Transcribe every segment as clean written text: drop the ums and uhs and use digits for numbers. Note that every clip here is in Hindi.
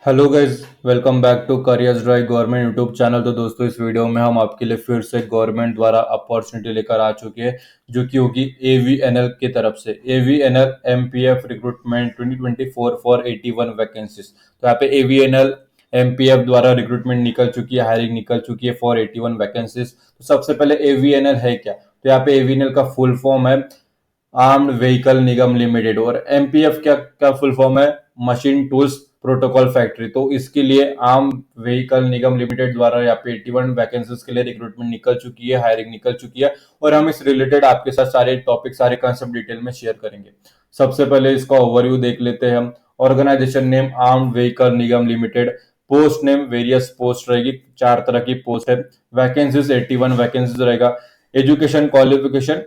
Hello guys, welcome back to careers drive government YouTube channel. तो दोस्तों, इस वीडियो में हम आपके लिए फिर से गवर्नमेंट द्वारा अपॉर्चुनिटी लेकर आ चुके हैं, जो कि होगी एवीएनएल की तरफ से। AVNL MPF recruitment 2024 for 81 vacancies. तो यहाँ पे एवीएनएल एमपीएफ द्वारा रिक्रूटमेंट निकल चुकी है, हायरिंग निकल चुकी है फॉर 81 वैकेंसीज। तो सबसे पहले एवीएनएल है क्या? तो यहाँ पे एवीएनएल का फुल फॉर्म है आर्म्ड व्हीकल निगम लिमिटेड, और एमपीएफ क्या फुल फॉर्म है? Machine tools protocol factory. तो इसके लिए आर्म व्हीकल निगम लिमिटेड द्वारा यहाँ पे 81 वैकेंसीज के लिए रिक्रूटमेंट निकल चुकी है, हायरिंग निकल चुकी है। और हम इस रिलेटेड आपके साथ सारे टॉपिक, सारे कंसेप्ट डिटेल में शेयर करेंगे। सबसे पहले इसका ओवरव्यू देख लेते हैं हम। Organisation name arm vehicle Nigam limited. Post name various post रहेगी, 4 तरह की पोस्ट है। वैकेंसीज 81 वैकेंसीज रहेगा। एजुकेशन क्वालिफिकेशन,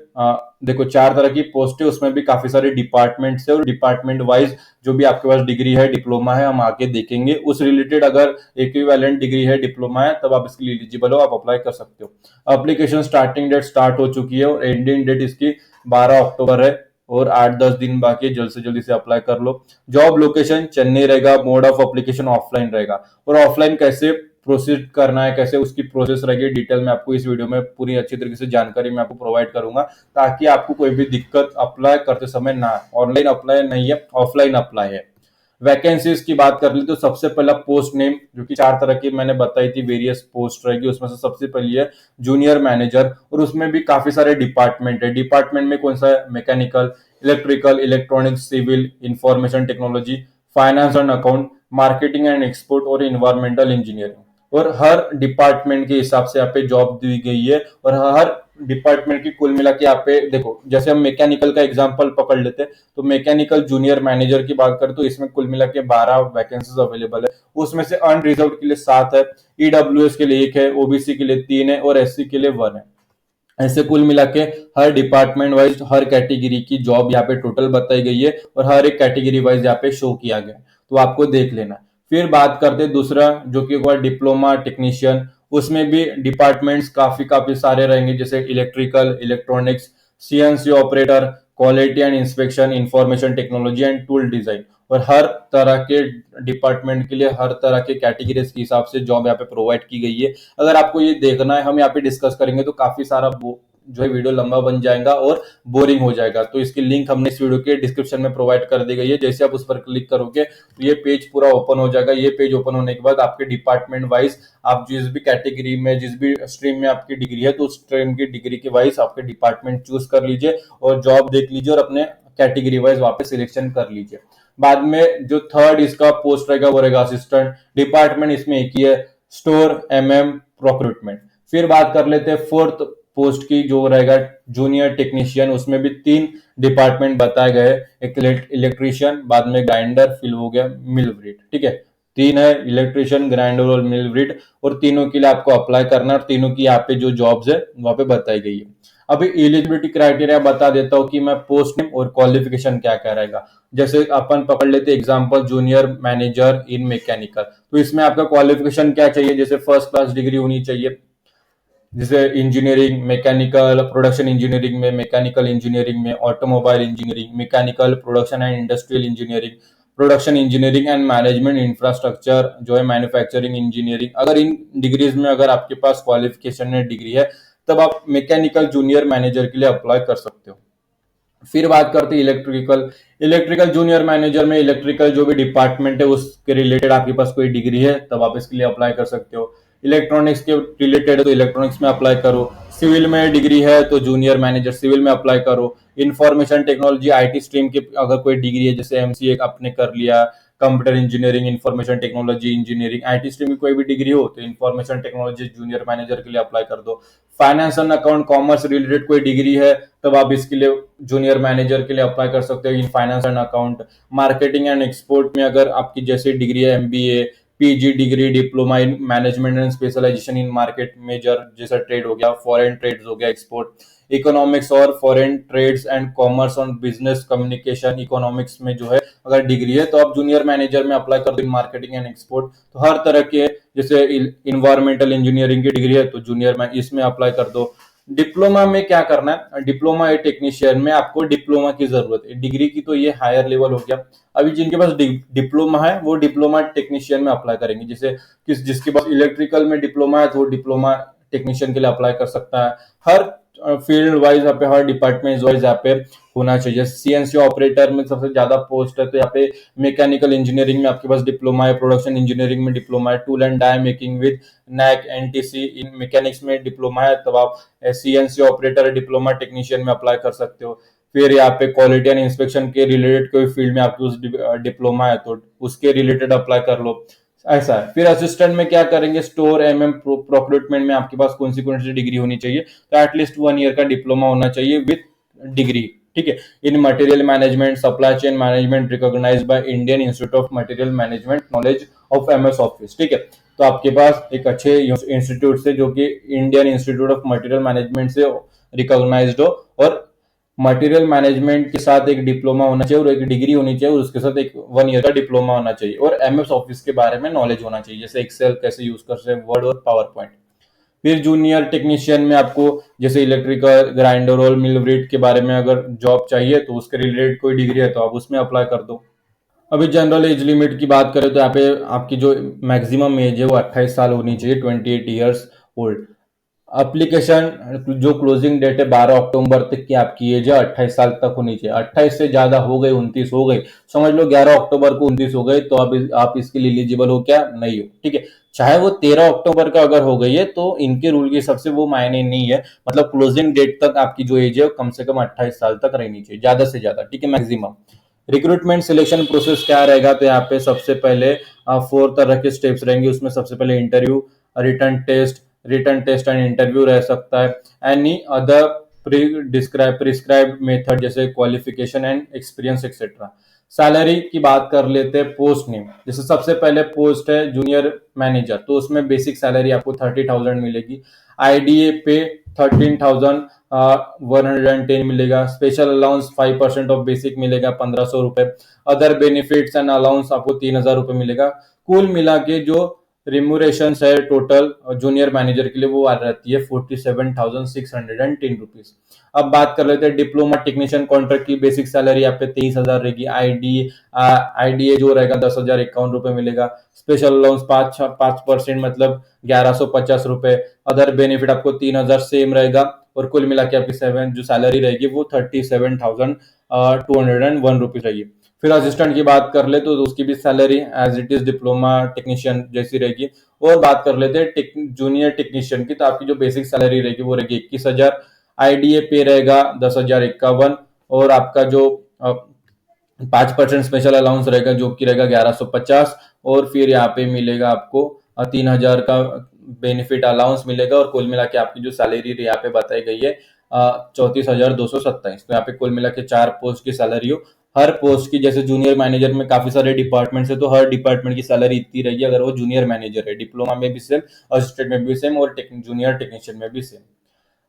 देखो 4 तरह की पोस्ट है, उसमें भी काफी सारे डिपार्टमेंट्स है, और डिपार्टमेंट वाइज जो भी आपके पास डिग्री है, डिप्लोमा है, हम आगे देखेंगे उस रिलेटेड। अगर इक्विवेलेंट डिग्री है, डिप्लोमा है, तब आप इसके लिए एलिजिबल हो, आप अप्लाई कर सकते हो। एप्लीकेशन स्टार्टिंग डेट स्टार्ट हो चुकी है, और एंडिंग डेट इसकी 12 अक्टूबर है, और 8-10 दिन बाकी है। जल्द से जल्द इसे अप्लाई कर लो। जॉब लोकेशन चेन्नई रहेगा। मोड ऑफ एप्लीकेशन ऑफलाइन रहेगा। और ऑफलाइन कैसे प्रोसीड करना है, कैसे उसकी प्रोसेस रहेगी, डिटेल में आपको इस वीडियो में पूरी अच्छी तरीके से जानकारी मैं आपको प्रोवाइड करूंगा, ताकि आपको कोई भी दिक्कत अप्लाई करते समय ना आए। ऑनलाइन अप्लाई नहीं है, ऑफलाइन अप्लाई है। वैकेंसीज की बात कर ली तो सबसे पहला पोस्ट नेम, जो कि 4 तरह की मैंने बताई थी, वेरियस पोस्ट रहेगी, उसमें से सबसे पहली है जूनियर मैनेजर। और उसमें भी काफी सारे डिपार्टमेंट है। डिपार्टमेंट में कौन सा है? Mechanical, electrical, electronics, civil, information technology, finance and account, marketing and export, और इन्वायरमेंटल इंजीनियरिंग। और हर डिपार्टमेंट के हिसाब से यहाँ पे जॉब दी गई है, और हर डिपार्टमेंट की कुल मिला के यहाँ पे देखो, जैसे हम मैकेनिकल का एग्जांपल पकड़ लेते हैं, तो मैकेनिकल जूनियर मैनेजर की बात करें तो इसमें कुल मिला के 12 वैकेंसीज अवेलेबल है। उसमें से अनरिजर्व के लिए 7 है, ईडब्ल्यूएस के लिए 1 है, ओबीसी के लिए 3 है, और एससी के लिए 1 है। ऐसे कुल मिला के हर डिपार्टमेंट वाइज, हर कैटेगरी की जॉब यहाँ पे टोटल बताई गई है, और हर एक कैटेगरी वाइज यहाँ पे शो किया गया है। तो आपको देख लेना है। फिर बात करते हैं दूसरा, जो कि हुआ डिप्लोमा टेक्नीशियन। उसमें भी डिपार्टमेंट्स काफी काफी सारे रहेंगे, जैसे electrical, electronics, CNC operator, quality and inspection, information technology and tool design. और हर तरह के डिपार्टमेंट के लिए, हर तरह के कैटेगरीज के हिसाब से जॉब यहाँ पे प्रोवाइड की गई है। अगर आपको ये देखना है, हम यहाँ पे डिस्कस करेंगे तो काफी सारा जो है वीडियो लंबा बन जाएगा और बोरिंग हो जाएगा। तो इसकी लिंक हमने इस वीडियो के डिस्क्रिप्शन में प्रोवाइड कर दी गई है। जैसे आप उस पर क्लिक करोगे तो ये पेज पूरा ओपन हो जाएगा। ये पेज ओपन होने के बाद आपके डिपार्टमेंट वाइज, आप जिस भी कैटेगरी में, जिस भी स्ट्रीम में आपकी डिग्री है, तो उस स्ट्रीम की डिग्री के वाइज आपके डिपार्टमेंट चूज कर लीजिए, और जॉब देख लीजिए, और अपने कैटेगरी वाइज वहां पे सिलेक्शन कर लीजिए। बाद में जो थर्ड इसका पोस्ट रहेगा वो रहेगा असिस्टेंट। डिपार्टमेंट इसमें एक ही है, स्टोर, प्रोक्रूटमेंट। फिर बात कर लेते हैं फोर्थ पोस्ट की, जो रहेगा जूनियर टेक्नीशियन। उसमें भी 3 डिपार्टमेंट बताए गए, एक इलेक्ट्रीशियन, बाद में ग्राइंडर, फिर हो गया मिल ब्रीड। ठीक है, 3 है, इलेक्ट्रीशियन, ग्राइंडर और मिल ब्रीड, और तीनों के लिए आपको अप्लाई करना है, और तीनों की यहाँ पे जो जॉब्स है वहां पे बताई गई है। अभी एलिजिबिलिटी क्राइटेरिया बता देता हूँ कि मैं पोस्ट नेम और क्वालिफिकेशन क्या क्या रहेगा। जैसे अपन पकड़ लेते एग्जांपल, जूनियर मैनेजर इन मैकेनिकल। तो इसमें आपका क्वालिफिकेशन क्या चाहिए? जैसे फर्स्ट क्लास डिग्री होनी चाहिए, जैसे इंजीनियरिंग, मैकेनिकल प्रोडक्शन इंजीनियरिंग में, मैकेनिकल इंजीनियरिंग में, automobile engineering, mechanical production and industrial engineering, production engineering and management infrastructure जो है मैन्युफैक्चरिंग इंजीनियरिंग। अगर इन डिग्रीज में अगर आपके पास क्वालिफिकेशन है, डिग्री है, तब आप मैकेनिकल जूनियर मैनेजर के लिए अप्लाई कर सकते हो। फिर बात करते हैं इलेक्ट्रिकल। इलेक्ट्रिकल जूनियर मैनेजर में इलेक्ट्रिकल जो भी डिपार्टमेंट है उसके रिलेटेड आपके पास कोई डिग्री है, तब आप इसके लिए अप्लाई कर सकते हो। इलेक्ट्रॉनिक्स के रिलेटेड है तो इलेक्ट्रॉनिक्स में अप्लाई करो। सिविल में डिग्री है तो जूनियर मैनेजर सिविल में अप्लाई करो। इंफॉर्मेशन टेक्नोलॉजी आईटी स्ट्रीम की अगर कोई डिग्री है, जैसे एमसीए आपने कर लिया, computer engineering, information technology engineering, IT stream की कोई भी डिग्री हो तो इंफॉर्मेशन टेक्नोलॉजी जूनियर मैनेजर के लिए अप्लाई कर दो। Finance and account commerce related कोई डिग्री है, तब आप इसके लिए जूनियर मैनेजर के लिए अप्लाई कर सकते हो in finance and account. Marketing and export में अगर आपकी जैसी डिग्री है, MBA, PG degree, diploma in management and specialisation in market major, जैसा ट्रेड हो गया, फॉरेन ट्रेड्स हो गया, एक्सपोर्ट, इकोनॉमिक्स और foreign trades and commerce on business communication economics में जो है अगर डिग्री है, तो आप जूनियर मैनेजर में अप्लाई कर दो इन मार्केटिंग एंड एक्सपोर्ट। तो हर तरह के, जैसे इन्वायरमेंटल इंजीनियरिंग की डिग्री है तो जूनियर में इसमें अप्लाई कर दो। डिप्लोमा में क्या करना है, डिप्लोमा टेक्नीशियन में आपको डिप्लोमा की जरूरत है, डिग्री की तो ये हायर लेवल हो गया। अभी जिनके पास डिप्लोमा है वो डिप्लोमा टेक्नीशियन में अप्लाई करेंगे, जैसे जिसके पास इलेक्ट्रिकल में डिप्लोमा है तो वो डिप्लोमा टेक्नीशियन के लिए अप्लाई कर सकता है। हर फील्ड वाइज यहाँ पे, हर डिपार्टमेंट वाइज यहाँ पे होना चाहिए। सीएनसी ऑपरेटर में सबसे ज्यादा पोस्ट है तो यहाँ पे मैकेनिकल इंजीनियरिंग में आपके पास डिप्लोमा है, प्रोडक्शन इंजीनियरिंग में डिप्लोमा है, tool and die making with NAC NTC in mechanics में डिप्लोमा है, तब आप सीएनसी ऑपरेटर डिप्लोमा टेक्नीशियन में अप्लाई कर सकते हो। फिर यहाँ पे क्वालिटी एंड इंस्पेक्शन के रिलेटेड कोई फील्ड में आपके उस डिप्लोमा है तो उसके रिलेटेड अप्लाई कर लो, ऐसा है। फिर असिस्टेंट में क्या करेंगे, स्टोर प्रोक्रूटमेंट में आपके पास कौन सी डिग्री होनी चाहिए, तो एटलीस्ट 1 ईयर का डिप्लोमा होना चाहिए विथ डिग्री, ठीक है। In material management, supply chain management recognised by Indian institute of material management, knowledge of MS Office, ठीक है। तो आपके पास एक अच्छे इंस्टीट्यूट से, जो कि Indian institute of material management से रिकॉग्नाइज्ड हो, और मटेरियल मैनेजमेंट के साथ एक डिप्लोमा होना चाहिए और एक डिग्री होनी चाहिए, और उसके साथ एक 1 ईयर का डिप्लोमा होना चाहिए, और एमएस ऑफिस के बारे में नॉलेज होना चाहिए, जैसे एक्सेल कैसे यूज कर सकते हैं, वर्ड और पावर पॉइंट। फिर जूनियर टेक्नीशियन में आपको जैसे इलेक्ट्रिकल, ग्राइंडर रोल, मिल ब्रिट के बारे में अगर जॉब चाहिए तो उसके रिलेटेड कोई डिग्री है तो आप उसमें अप्लाई कर दो। अभी जनरल एज लिमिट की बात करें तो यहाँ पे आपकी जो मैक्सिमम एज है वो 28 साल होनी चाहिए, 28 ईयर्स ओल्ड। एप्लीकेशन जो क्लोजिंग डेट है 12 अक्टूबर तक की आपकी एज है 28 साल तक होनी चाहिए। 28 से ज्यादा हो गई, 29 हो गई, समझ लो 11 अक्टूबर को 29 हो गई, तो आप इसके लिए एलिजिबल हो क्या, नहीं हो, ठीक है। चाहे वो 13 अक्टूबर का अगर हो गई है तो इनके रूल के हिसाब से वो मायने नहीं है, मतलब क्लोजिंग डेट तक आपकी जो एज है कम से कम 28 साल तक रहनी चाहिए, ज्यादा से ज्यादा, ठीक है, मैक्सिमम। रिक्रूटमेंट सिलेक्शन प्रोसेस क्या रहेगा, तो यहाँ पे सबसे पहले 4 तरह के स्टेप्स रहेंगे, उसमें सबसे पहले interview, written test and interview रह सकता है, एनी अदर प्रिस्क्राइब मेथड जैसे qualification and experience etcetera. Salary की बात कर लेते हैं, पोस्ट नेम, जैसे सबसे पहले पोस्ट है जूनियर मैनेजर, तो उसमें बेसिक सैलरी आपको 30,000 मिलेगी, आईडीए पे 13,110 मिलेगा, स्पेशल अलाउंस 5% ऑफ बेसिक मिलेगा, 1,500 रुपए, अदर बेनिफिट्स एंड अलाउंस आपको 3,000 रुपए मिलेगा। कुल मिला के जो रिम्यूरेशन है टोटल जूनियर मैनेजर के लिए वो आ रहती है 47,610 रुपीज। अब बात कर लेते हैं डिप्लोमा टेक्नीशियन कॉन्ट्रैक्ट की, बेसिक सैलरी यहाँ पे 23,000 रहेगी, आईडीए जो रहेगा 10,051 रुपए मिलेगा, स्पेशल अलाउंस 5% मतलब 1,150 रुपए, अदर बेनिफिट आपको 3,000 सेम रहेगा, और कुल मिला के आपकी सेवन जो सैलरी रहेगी वो 37,201 रुपीज रहेगी। फिर असिस्टेंट की बात कर ले तो उसकी भी salary as it is diploma technician जैसी रहेगी। और बात कर लेते हैं जूनियर टेक्नीशियन की, तो आपकी जो बेसिक सैलरी रहेगी वो रहेगी 21,000, आईडीए पे रहेगा 10,051, और आपका जो 5% स्पेशल अलाउंस रहेगा जो कि रहेगा 1,150, और फिर यहाँ पे मिलेगा आपको 3,000 का बेनिफिट अलाउंस मिलेगा, और कुल मिला के आपकी जो सैलरी यहाँ पे बताई गई है 34,227। तो यहाँ पे कुल मिला के 4 पोस्ट की सैलरी हो, हर पोस्ट की, जैसे जूनियर मैनेजर में काफी सारे डिपार्टमेंट्स है तो हर डिपार्टमेंट की सैलरी इतनी रहेगी अगर वो जूनियर मैनेजर है, डिप्लोमा में भी सेम, असिस्टेंट में भी सेम, और जूनियर टेक्नीशियन में भी सेम।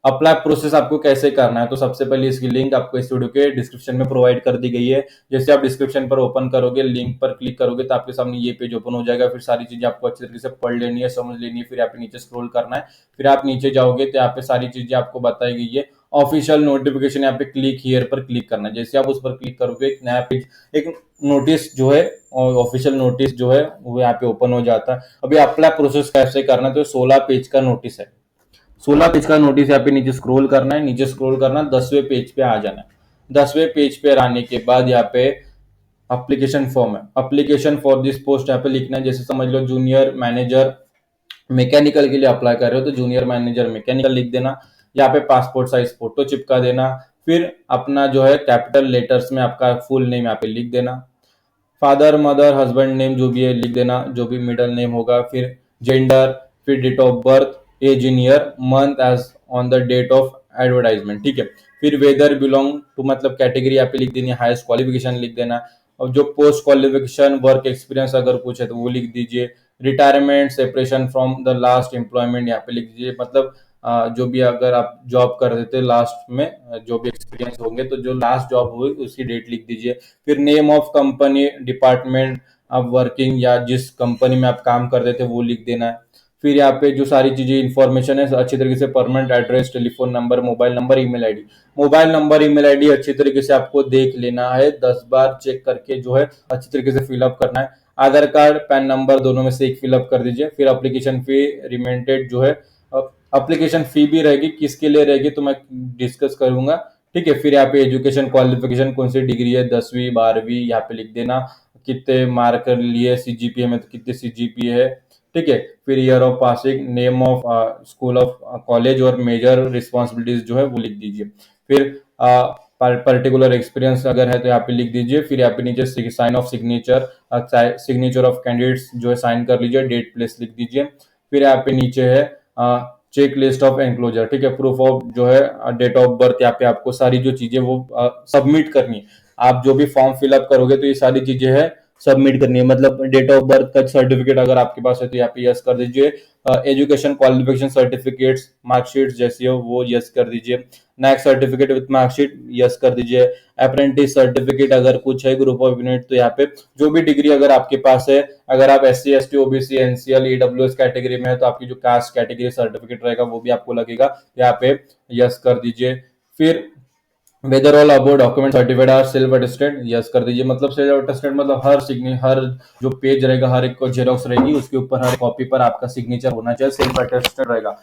अप्लाई प्रोसेस आपको कैसे करना है, तो सबसे पहले इसकी लिंक आपको इस वीडियो के डिस्क्रिप्शन में प्रोवाइड कर दी गई है। जैसे आप डिस्क्रिप्शन पर ओपन करोगे, लिंक पर क्लिक करोगे तो आपके सामने ये पेज ओपन हो जाएगा। फिर सारी चीजें आपको अच्छी तरीके से पढ़ लेनी है, समझ लेनी है, फिर यहाँ पे नीचे स्क्रॉल करना है, फिर आप नीचे जाओगे तो यहाँ पे सारी चीजें आपको बताई गई है। ऑफिशियल नोटिफिकेशन, यहाँ पे क्लिक हियर पर क्लिक करना है, जैसे आप उस पर क्लिक करोगे एक नया पेज, एक नोटिस जो है, ऑफिशियल नोटिस जो है वो यहाँ पे ओपन हो जाता है। अभी अप्लाई प्रोसेस कैसे करना है, तो 16 पेज का नोटिस है, 16 पेज का नोटिस, यहाँ पे नीचे स्क्रॉल करना है, नीचे स्क्रॉल करना, 10वें पेज पे आ जाना है। 10वें पेज पे आने के बाद यहाँ पे अप्लीकेशन फॉर्म है, अप्लीकेशन फॉर दिस पोस्ट यहाँ पे लिखना है, जैसे समझ लो जूनियर मैनेजर मैकेनिकल के लिए अप्लाई कर रहे हो तो जूनियर मैनेजर मैकेनिकल लिख देना, यहाँ पे पासपोर्ट साइज फोटो चिपका देना, फिर अपना जो है कैपिटल लेटर्स में आपका फुल नेम यहाँ पे लिख देना, फादर मदर हस्बैंड नेम जो भी है लिख देना, जो भी मिडल नेम होगा, फिर जेंडर, फिर date of birth, age in year, month age on the date of advertisement, ठीक है। फिर वेदर बिलोंग टू मतलब कैटेगरी यहाँ पे लिख देनी है, हाईएस्ट क्वालिफिकेशन लिख देना, और जो पोस्ट क्वालिफिकेशन वर्क एक्सपीरियंस अगर कुछ है तो वो लिख दीजिए, retirement separation from the last employment यहाँ पे लिख दीजिए, मतलब जो भी अगर आप जॉब कर रहे थे लास्ट में, जो भी एक्सपीरियंस होंगे तो जो लास्ट जॉब हुई उसकी डेट लिख दीजिए, फिर नेम ऑफ कंपनी डिपार्टमेंट आप वर्किंग या जिस कंपनी में आप काम कर रहे थे वो लिख देना है, फिर यहाँ पे जो सारी चीजें इन्फॉर्मेशन है अच्छी तरीके से, permanent address, telephone number, mobile number, email ID. Mobile number, email ID अच्छी तरीके से आपको देख लेना है, 10 बार चेक करके जो है अच्छी तरीके से फिलअप करना है। आधार कार्ड, पैन नंबर दोनों में से एक फिलअप कर दीजिए। फिर एप्लीकेशन फी रिमेंटेड जो है, एप्लीकेशन फी भी रहेगी, किसके लिए रहेगी तो मैं डिस्कस करूंगा। ठीक है, फिर यहाँ पे एजुकेशन क्वालिफिकेशन कौन सी डिग्री है, 10वीं 12वीं यहाँ पे लिख देना। कितने मार्क लिए सीजीपीए में, तो कितने सीजीपीए है। ठीक है, फिर year of passing, name of school of college और मेजर रिस्पॉन्सिबिलिटीज जो है वो लिख दीजिए। फिर पर्टिकुलर एक्सपीरियंस अगर है तो यहाँ पे लिख दीजिए। फिर यहाँ पे नीचे sign of signature, signature of candidates जो है साइन कर लीजिए, डेट प्लेस लिख दीजिए। फिर यहाँ पे नीचे है चेक लिस्ट ऑफ एनक्लोजर। ठीक है, प्रूफ ऑफ जो है डेट ऑफ बर्थ, यहाँ पे आपको सारी जो चीजें वो सबमिट करनी है। आप जो भी फॉर्म फिलअप करोगे तो ये सारी चीजें है सबमिट करनी है। मतलब डेट ऑफ बर्थ का सर्टिफिकेट अगर आपके पास है तो यहाँ पे यस कर दीजिए। एजुकेशन क्वालिफिकेशन सर्टिफिकेट्स, मार्कशीट जैसी हो वो यस कर दीजिए। Next certificate with marksheet yes कर दीजिए। अप्रेंटिस सर्टिफिकेट अगर कुछ है, ग्रुप ऑफ यूनिट, तो यहाँ पे जो भी डिग्री अगर आपके पास है, अगर आप S C S T OBC NCL EWS category में है तो आपकी जो कास्ट कैटेगरी सर्टिफिकेट रहेगा वो भी आपको लगेगा, यहाँ पे यस कर दीजिए। फिर whether all about document certified are self attested, yes कर दीजिए। मतलब सेल्फ अटेस्टेड मतलब हर जो पेज रहेगा, हर एक को जेरोक्स रहेगी, उसके ऊपर हर कॉपी पर आपका सिग्नेचर होना चाहिए, सेल्फ अटेस्टेड रहेगा।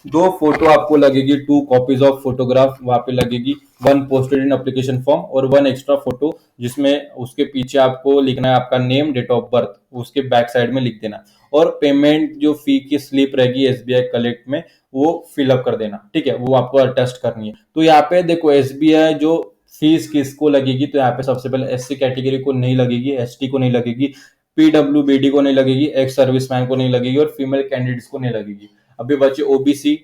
2 फोटो आपको लगेगी, 2 कॉपीज ऑफ फोटोग्राफ वहां पे लगेगी, 1 पोस्टेड इन एप्लीकेशन फॉर्म और 1 एक्स्ट्रा फोटो जिसमें उसके पीछे आपको लिखना है आपका नेम, डेट ऑफ बर्थ, उसके बैक साइड में लिख देना। और पेमेंट जो फी की स्लिप रहेगी एसबीआई कलेक्ट में, वो फिलअप कर देना। ठीक है, वो आपको अटेस्ट करनी है। तो यहाँ पे देखो एसबीआई जो फीस किसको लगेगी, तो यहाँ पे सबसे पहले एससी कैटेगरी को नहीं लगेगी, एसटी को नहीं लगेगी, पीडब्ल्यूबीडी को नहीं लगेगी, एक्स सर्विसमैन को नहीं लगेगी और फीमेल कैंडिडेट्स को नहीं लगेगी। अभी बचे ओबीसी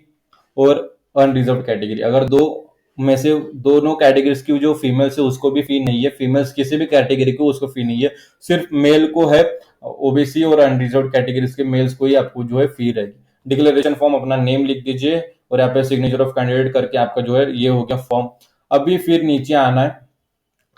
और अनरिजर्व कैटेगरी। अगर दो में से दोनों कैटेगरीज की जो फीमेल्स है उसको भी फी नहीं है, फीमेल्स किसी भी कैटेगरी को उसको फी नहीं है, सिर्फ मेल को है। ओबीसी और अनरिजर्व कैटेगरीज के मेल्स को ही आपको जो है फी रहेगी। डिक्लेरेशन फॉर्म अपना नेम लिख दीजिए और यहाँ पे सिग्नेचर ऑफ कैंडिडेट करके आपका जो है ये हो गया फॉर्म। अभी फिर नीचे आना है,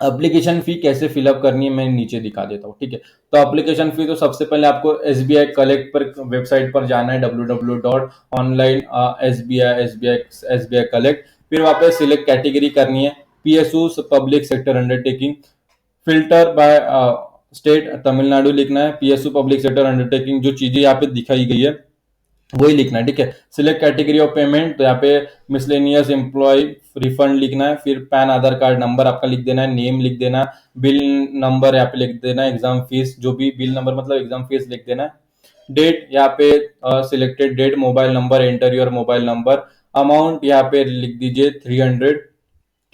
एप्लीकेशन फी कैसे फिलअप करनी है मैं नीचे दिखा देता हूँ। ठीक है, तो एप्लीकेशन फी तो सबसे पहले आपको एसबीआई कलेक्ट पर वेबसाइट पर जाना है, www.online.sbi कलेक्ट। फिर वहां पे सिलेक्ट कैटेगरी करनी है, PSU public sector undertaking, filter by state Tamil Nadu लिखना है, पीएसयू पब्लिक सेक्टर अंडरटेकिंग, जो चीजें यहाँ पे दिखाई गई है वही लिखना है। ठीक है, सिलेक्ट कैटेगरी ऑफ पेमेंट, तो यहाँ पे मिसलेनियस एम्प्लॉय रिफंड लिखना है। फिर पैन आधार कार्ड नंबर आपका लिख देना है, नेम लिख देना, बिल नंबर यहाँ पे लिख देना है, एग्जाम फीस जो भी बिल नंबर मतलब एग्जाम फीस लिख देना है। डेट यहाँ पे selected date, mobile number, enter your mobile number, amount यहाँ पे लिख दीजिए 300।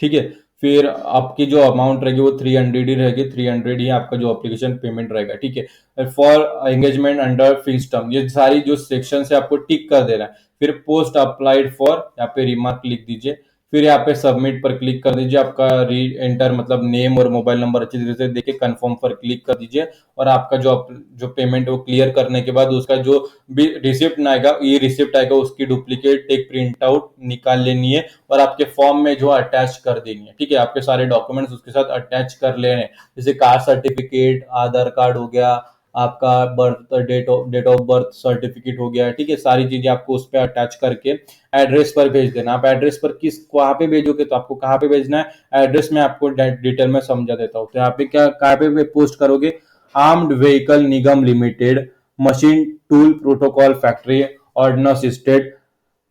ठीक है, फिर आपकी जो अमाउंट रहेगी वो 300 ही रहेगी, 300 ही आपका जो एप्लीकेशन पेमेंट रहेगा। ठीक है, for engagement under fees term, ये सारी जो सेक्शन है आपको टिक कर देना है। फिर पोस्ट अप्लाइड फॉर, यहाँ पे रिमार्क लिख दीजिए। फिर यहाँ पे सबमिट पर क्लिक कर दीजिए, आपका री एंटर मतलब नेम और मोबाइल नंबर अच्छी तरह से देके कंफर्म पर क्लिक कर दीजिए। और आपका जो जो पेमेंट है वो क्लियर करने के बाद उसका जो भी रिसिप्ट आएगा, ये रिसिप्ट आएगा, उसकी डुप्लीकेट एक प्रिंट आउट निकाल लेनी है और आपके फॉर्म में जो अटैच कर देनी है। ठीक है, आपके सारे डॉक्यूमेंट्स उसके साथ अटैच कर लेने हैं, जैसे कास्ट सर्टिफिकेट, आधार कार्ड हो गया, आपका birth date of birth certificate हो गया। ठीक है, सारी चीजें आपको उस पर अटैच करके एड्रेस पर भेज देना। आप एड्रेस पर किस कहाँ पे भेजोगे तो आपको कहाँ पे भेजना है, एड्रेस में आपको डिटेल में समझा देता हूँ। तो यहाँ पे क्या कहाँ पे पोस्ट करोगे, armed vehicle Nigam limited, machine tool protocol factory, ordnance state,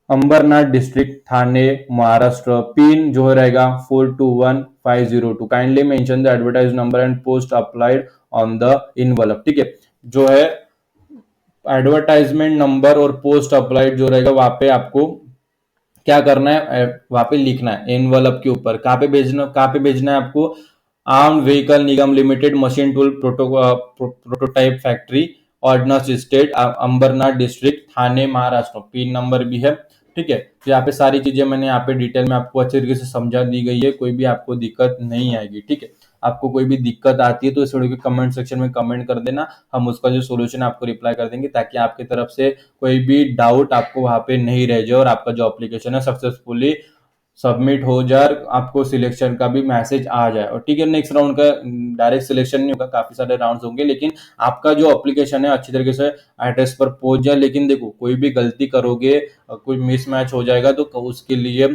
Ambernath district, Thane, Maharashtra, pin जो रहेगा 421502। Kindly mention the advertise number and post applied on the envelope. ठीक है, जो है एडवर्टाइजमेंट नंबर और पोस्ट अप्लाइड जो रहेगा वहां पे आपको क्या करना है, वहां पे लिखना है एनवलप के ऊपर। कहाँ पे भेजना है आपको, arm vehicle Nigam limited, machine tool prototype factory, ordnance state, Ambernath district, Thane, Maharashtra, pin number भी है। ठीक है, तो यहाँ पे सारी चीजें मैंने यहाँ पे डिटेल में आपको अच्छे तरीके से समझा दी गई है, कोई भी आपको दिक्कत नहीं आएगी। ठीक है, आपको कोई भी दिक्कत आती है तो इस वीडियो के कमेंट सेक्शन में कमेंट कर देना, हम उसका जो सोल्यूशन आपको रिप्लाई कर देंगे, ताकि आपकी तरफ से कोई भी डाउट आपको वहां पे नहीं रह जाए और आपका जो एप्लीकेशन है सक्सेसफुली सबमिट हो जाए, आपको सिलेक्शन का भी मैसेज आ जाए। और ठीक है, नेक्स्ट राउंड का डायरेक्ट सिलेक्शन नहीं होगा, काफी सारे राउंड्स होंगे, लेकिन आपका जो एप्लीकेशन है अच्छी तरीके से एड्रेस पर पहुंच जाए। लेकिन देखो, कोई भी गलती करोगे, कोई मिसमैच हो जाएगा तो उसके लिए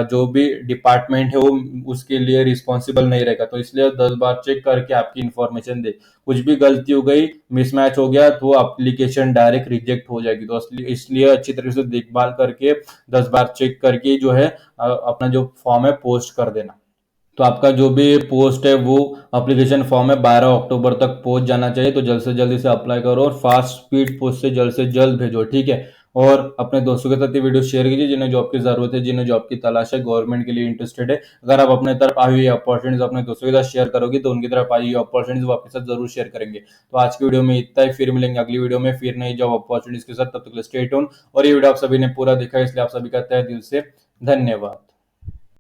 जो भी डिपार्टमेंट है वो उसके लिए रिस्पॉन्सिबल नहीं रहेगा। तो इसलिए 10 बार चेक करके आपकी इंफॉर्मेशन दे। कुछ भी गलती हो गई, मिसमैच हो गया, तो एप्लीकेशन डायरेक्ट रिजेक्ट हो जाएगी। तो इसलिए अच्छी तरीके से देखभाल करके 10 बार चेक करके जो है अपना जो फॉर्म है पोस्ट कर देना। तो आपका जो भी पोस्ट है वो एप्लीकेशन फॉर्म है 12 अक्टूबर तक पहुंच जाना चाहिए। तो जल्द से जल्द इसे अप्लाई करो और फास्ट स्पीड पोस्ट से जल्द भेजो, ठीक है। और अपने दोस्तों के साथ ये वीडियो शेयर कीजिए जिन्हें जॉब की जरूरत है, जिन्हें जॉब की तलाश है, गवर्नमेंट के लिए इंटरेस्टेड है। अगर आप अपने तरफ आई हुई अपॉर्चुनिटीज अपने दोस्तों के साथ शेयर करोगे तो उनकी तरफ आई हुई अपॉर्चुनिटीज वो आपके साथ जरूर शेयर करेंगे। तो आज की वीडियो में इतना ही, फिर मिलेंगे अगली वीडियो में फिर नई जॉब अपॉर्चुनिटीज के साथ। तब तक स्टे ट्यून। और ये वीडियो आप सभी ने पूरा देखा, इसलिए आप सभी का तहे दिल से धन्यवाद।